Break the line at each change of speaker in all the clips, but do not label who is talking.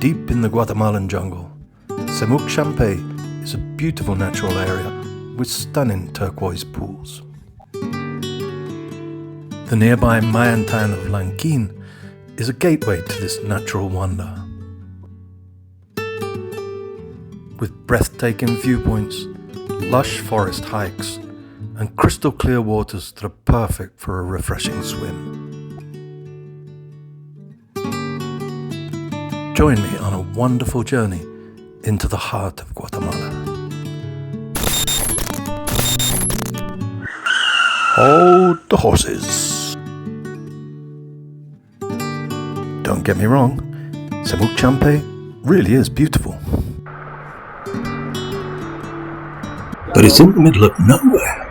Deep in the Guatemalan jungle, Semuc Champey is a beautiful natural area with stunning turquoise pools. The nearby Mayan town of Lanquin is a gateway to this natural wonder. With breathtaking viewpoints, lush forest hikes, and crystal clear waters that are perfect for a refreshing swim. Join me on a wonderful journey into the heart of Guatemala. Hold the horses. Don't get me wrong, Semuc Champey really is beautiful. But it's in the middle of nowhere.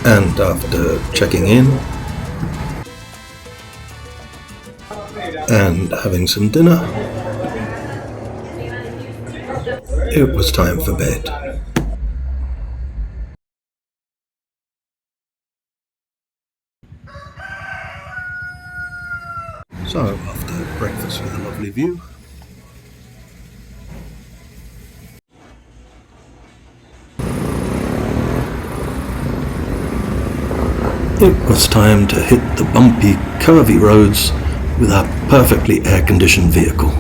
And after checking in and having some dinner, it was time for bed. So after breakfast with a lovely view, it was time to hit the bumpy, curvy roads with our perfectly air-conditioned vehicle.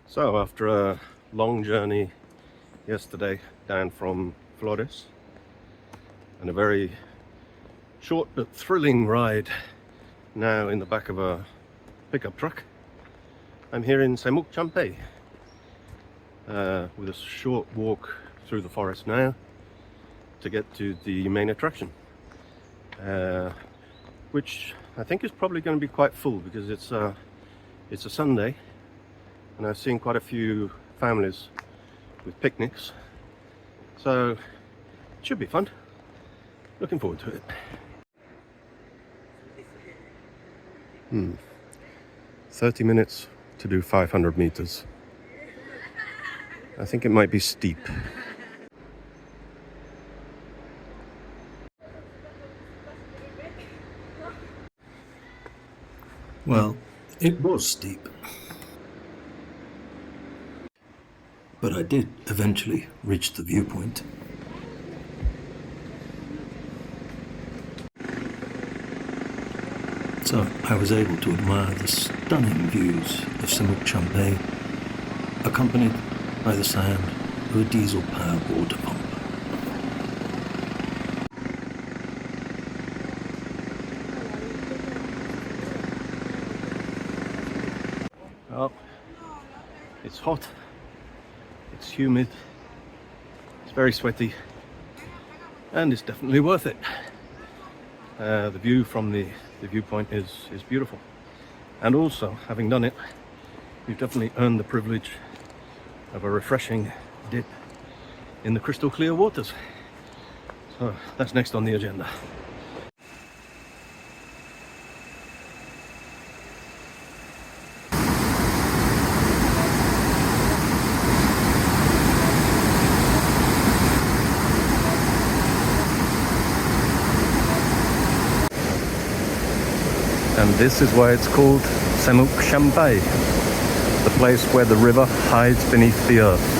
So after a long journey yesterday down from Flores and a very short but thrilling ride now in the back of a pickup truck, I'm here in Semuc Champey with a short walk through the forest now to get to the main attraction, which I think is probably going to be quite full because it's a Sunday. And I've seen quite a few families with picnics, so it should be fun. Looking forward to it. 30 minutes to do 500 meters. I think it might be steep. Well, it was steep. But I did eventually reach the viewpoint. So I was able to admire the stunning views of Semuc Champey, accompanied by the sound of a diesel-powered water pump. Well, it's hot. It's humid, it's very sweaty, and it's definitely worth it. The view from the viewpoint is beautiful. And also, having done it, you've definitely earned the privilege of a refreshing dip in the crystal clear waters. So that's next on the agenda. And this is why it's called Semuc Champey, the place where the river hides beneath the earth.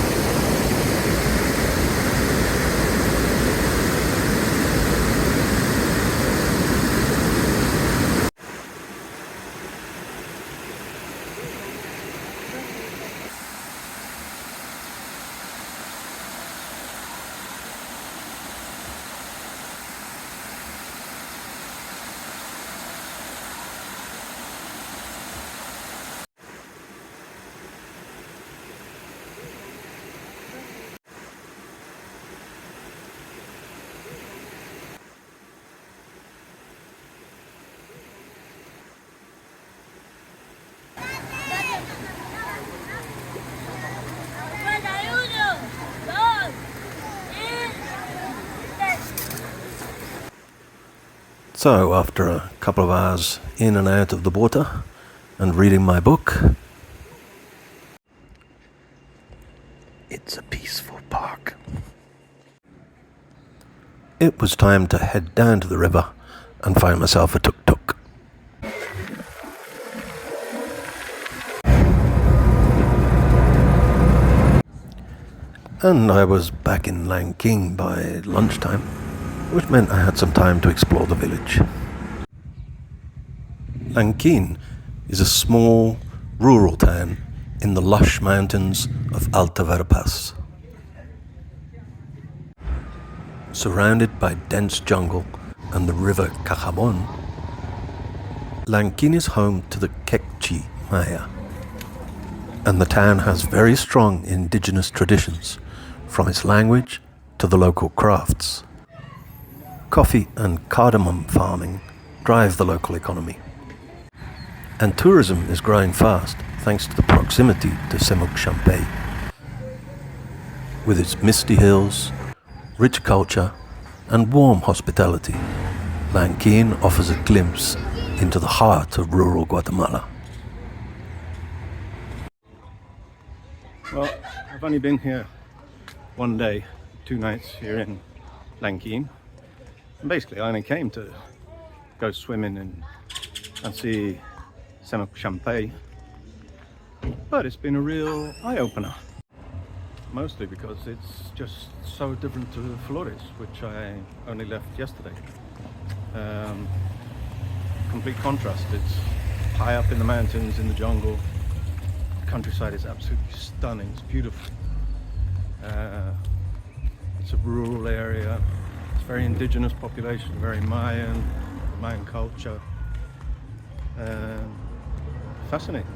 So after a couple of hours in and out of the water and reading my book, it's a peaceful park. It was time to head down to the river and find myself a tuk-tuk. And I was back in Lanquin by lunchtime, which meant I had some time to explore the village. Lanquin is a small, rural town in the lush mountains of Alta Verapaz. Surrounded by dense jungle and the river Cajabon, Lanquin is home to the Kekchi Mayan, and the town has very strong indigenous traditions, from its language to the local crafts. Coffee and cardamom farming drive the local economy. And tourism is growing fast thanks to the proximity to Semuc Champey. With its misty hills, rich culture, and warm hospitality, Lanquin offers a glimpse into the heart of rural Guatemala. Well, I've only been here one day, 2 nights here in Lanquin. And basically I only came to go swimming and see Semuc Champey, but it's been a real eye-opener, mostly because it's just so different to Flores, which I only left yesterday. Complete contrast. It's high up in the mountains, in the jungle. The countryside is absolutely stunning, it's beautiful. It's a rural area. Very indigenous population, very Mayan culture. Fascinating.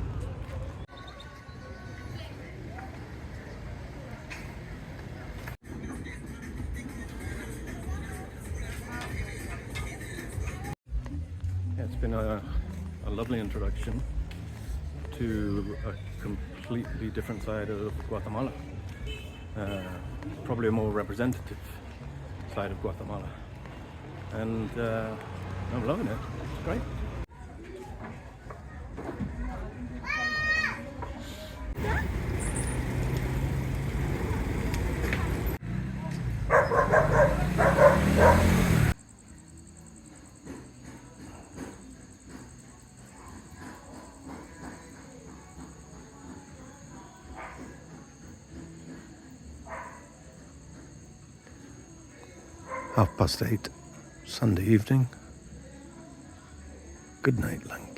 Yeah, it's been a lovely introduction to a completely different side of Guatemala. Probably a more representative side of Guatemala, and I'm loving it. It's great. Half past 8, Sunday evening. Good night, Lanquin.